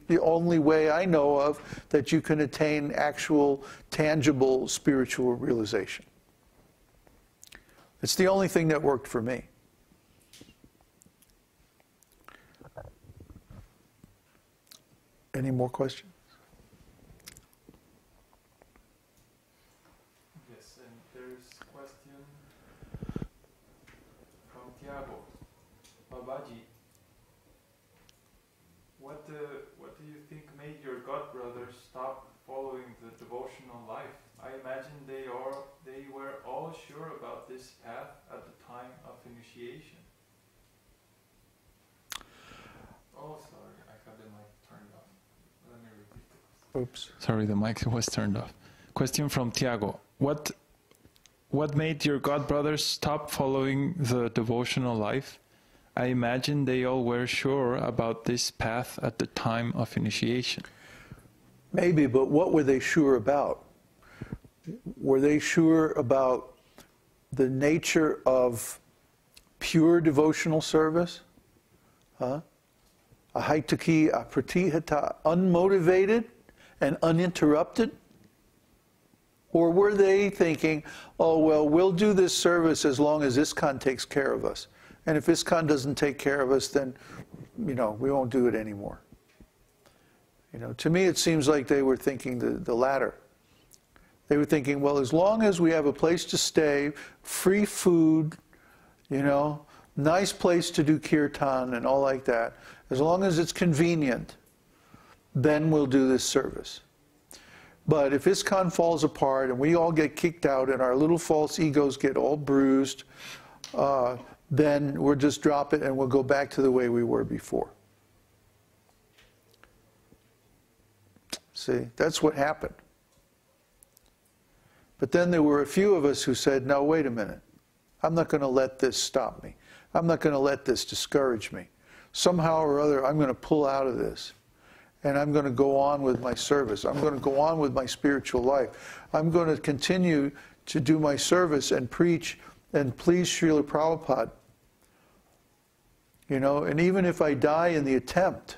the only way I know of that you can attain actual, tangible spiritual realization. It's the only thing that worked for me. Any more questions? Yes, and there's a question from Tiago. Babaji, what do you think made your godbrothers stop following the devotional life? I imagine they were all sure about this path at the time of initiation. Oh, sorry, I had the mic turned off. Let me repeat the question. Oops. Sorry, the mic was turned off. Question from Tiago. What made your godbrothers stop following the devotional life? I imagine they all were sure about this path at the time of initiation. Maybe, but what were they sure about? Were they sure about the nature of pure devotional service? Ahaitaki apratihata, unmotivated and uninterrupted? Or were they thinking, oh, well, we'll do this service as long as ISKCON takes care of us. And if ISKCON doesn't take care of us, then, we won't do it anymore. To me, it seems like they were thinking the latter. They were thinking, well, as long as we have a place to stay, free food, nice place to do kirtan and all like that, as long as it's convenient, then we'll do this service. But if ISKCON falls apart and we all get kicked out and our little false egos get all bruised, then we'll just drop it and we'll go back to the way we were before. See, that's what happened. But then there were a few of us who said, no, wait a minute. I'm not going to let this stop me. I'm not going to let this discourage me. Somehow or other, I'm going to pull out of this. And I'm going to go on with my service. I'm going to go on with my spiritual life. I'm going to continue to do my service and preach and please Śrīla Prabhupāda. And even if I die in the attempt,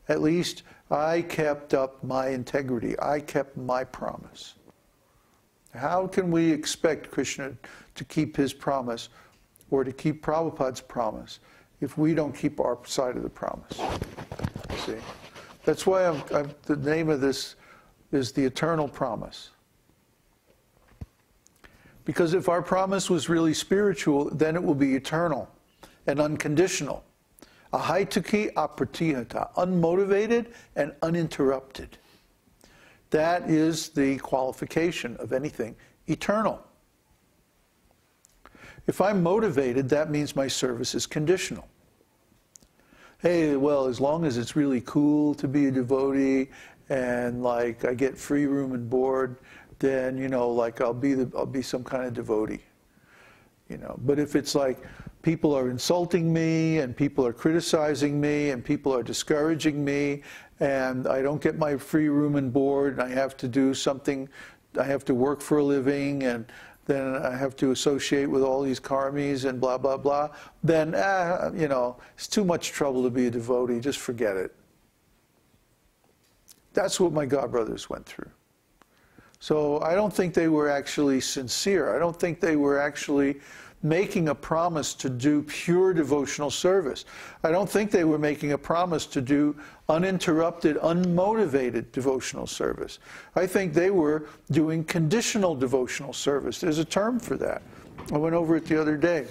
at least I kept up my integrity. I kept my promise. How can we expect Krishna to keep his promise or to keep Prabhupada's promise if we don't keep our side of the promise? See? That's why the name of this is the eternal promise. Because if our promise was really spiritual, then it will be eternal and unconditional. Ahaitaki apratihata, unmotivated and uninterrupted. That is the qualification of anything eternal. If I'm motivated, that means my service is conditional. Hey, well, as long as it's really cool to be a devotee and I get free room and board, then I'll be some kind of devotee. But if it's like people are insulting me and people are criticizing me and people are discouraging me and I don't get my free room and board and I have to do something, I have to work for a living and then I have to associate with all these karmis and blah, blah, blah, then, it's too much trouble to be a devotee, just forget it. That's what my godbrothers went through. So I don't think they were actually sincere. I don't think they were actually making a promise to do pure devotional service. I don't think they were making a promise to do uninterrupted, unmotivated devotional service. I think they were doing conditional devotional service. There's a term for that. I went over it the other day.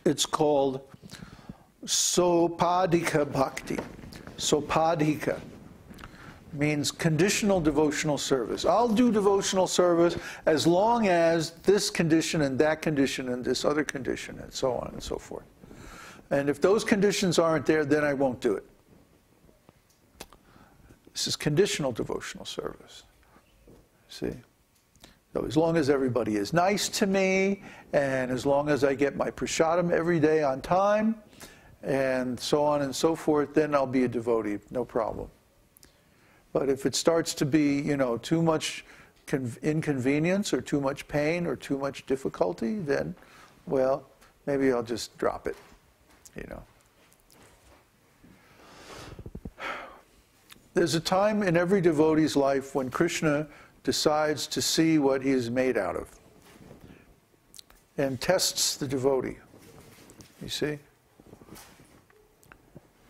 It's called sopadika bhakti. Sopadika means conditional devotional service. I'll do devotional service as long as this condition and that condition and this other condition and so on and so forth. And if those conditions aren't there, then I won't do it. This is conditional devotional service. See? So as long as everybody is nice to me, and as long as I get my prasadam every day on time, and so on and so forth, then I'll be a devotee, no problem. But if it starts to be, too much inconvenience or too much pain or too much difficulty, then, well, maybe I'll just drop it, There's a time in every devotee's life when Krishna decides to see what he is made out of and tests the devotee. You see?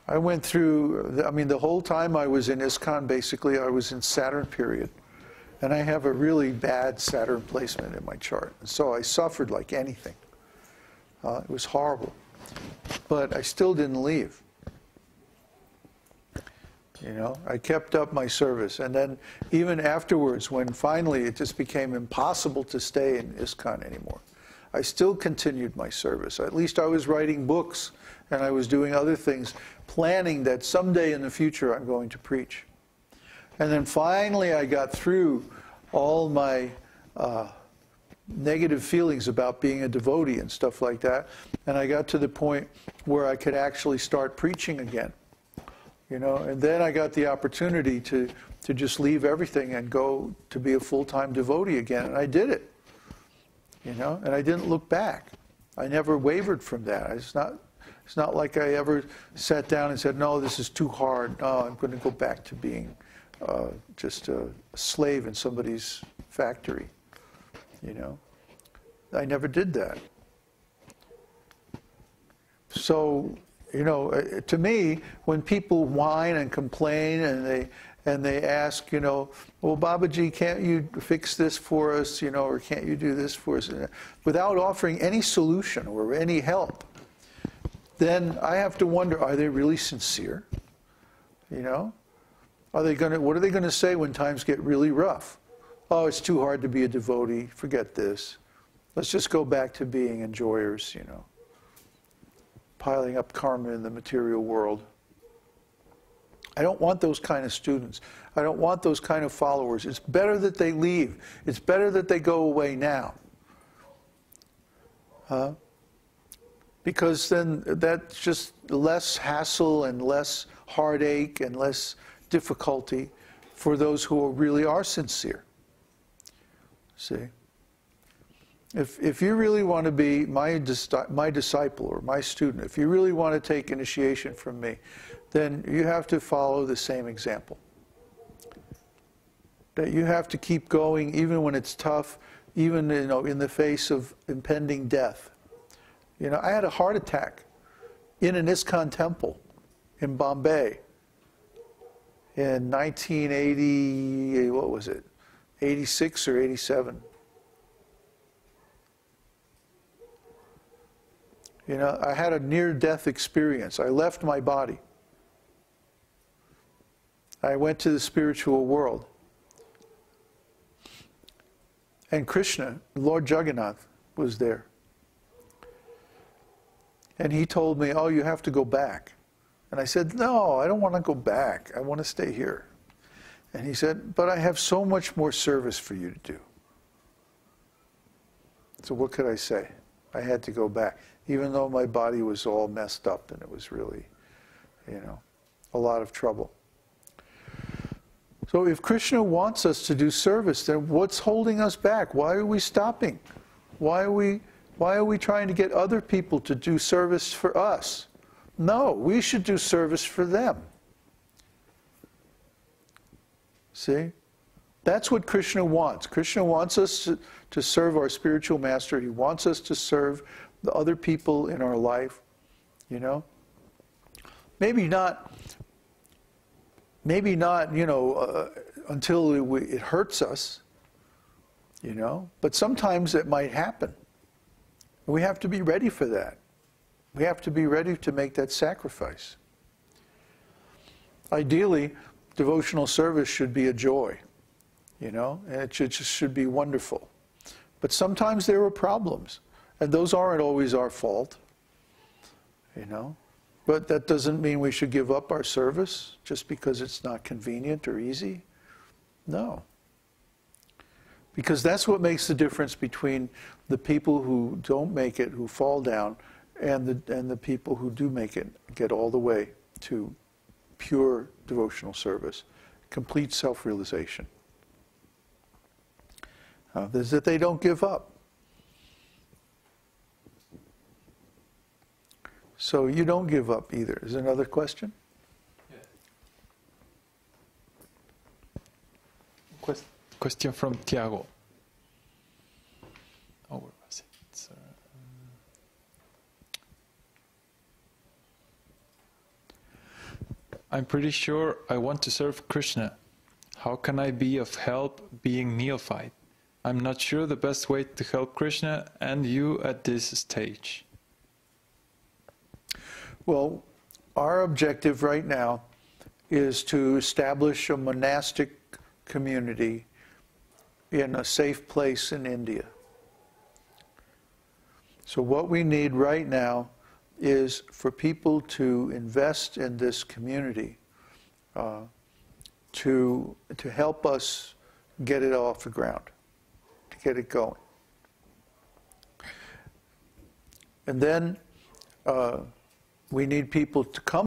I went through, the whole time I was in ISKCON, basically, I was in Saturn period. And I have a really bad Saturn placement in my chart. So I suffered like anything. It was horrible. But I still didn't leave. You know, I kept up my service. And then even afterwards, when finally it just became impossible to stay in ISKCON anymore, I still continued my service. At least I was writing books and I was doing other things, planning that someday in the future I'm going to preach. And then finally I got through all my negative feelings about being a devotee and stuff like that. And I got to the point where I could actually start preaching again. You know, and then I got the opportunity to just leave everything and go to be a full-time devotee again. And I did it. You know, and I didn't look back. I never wavered from that. It's not like I ever sat down and said, no, this is too hard. No, I'm going to go back to being just a slave in somebody's factory. You know, I never did that. So, you know, to me, when people whine and complain and they ask, you know, well, Babaji, can't you fix this for us, you know, or can't you do this for us, without offering any solution or any help, then I have to wonder, are they really sincere? You know? What are they going to say when times get really rough? Oh, it's too hard to be a devotee, forget this. Let's just go back to being enjoyers, you know, piling up karma in the material world. I don't want those kind of students. I don't want those kind of followers. It's better that they leave. It's better that they go away now. Because then that's just less hassle and less heartache and less difficulty for those who really are sincere. See? If you really want to be my disciple or my student, if you really want to take initiation from me, then you have to follow the same example. That you have to keep going even when it's tough, even, you know, in the face of impending death. You know, I had a heart attack in an ISKCON temple in Bombay in 1980, what was it, 86 or 87. You know, I had a near-death experience. I left my body. I went to the spiritual world. And Krishna, Lord Jagannath, was there. And he told me, oh, you have to go back. And I said, no, I don't want to go back. I want to stay here. And he said, but I have so much more service for you to do. So what could I say? I had to go back, even though my body was all messed up and it was really, you know, a lot of trouble. So if Krishna wants us to do service, then what's holding us back? Why are we stopping? Why are we trying to get other people to do service for us? No, we should do service for them. See? That's what Krishna wants. Krishna wants us to serve our spiritual master. He wants us to serve the other people in our life, you know? Maybe not, you know, until it hurts us, you know? But sometimes it might happen. We have to be ready for that. We have to be ready to make that sacrifice. Ideally, devotional service should be a joy, you know, and it should be wonderful. But sometimes there are problems, and those aren't always our fault, you know. But that doesn't mean we should give up our service just because it's not convenient or easy. No. Because that's what makes the difference between the people who don't make it, who fall down, and the people who do make it, get all the way to pure devotional service, complete self-realization. Is that they don't give up. So you don't give up either. Is there another question? Question from Tiago. Oh, where was it? I'm pretty sure I want to serve Krishna. How can I be of help being neophyte? I'm not sure the best way to help Krishna and you at this stage. Well, our objective right now is to establish a monastic community in a safe place in India. So what we need right now is for people to invest in this community, to help us get it off the ground, to get it going. And then we need people to come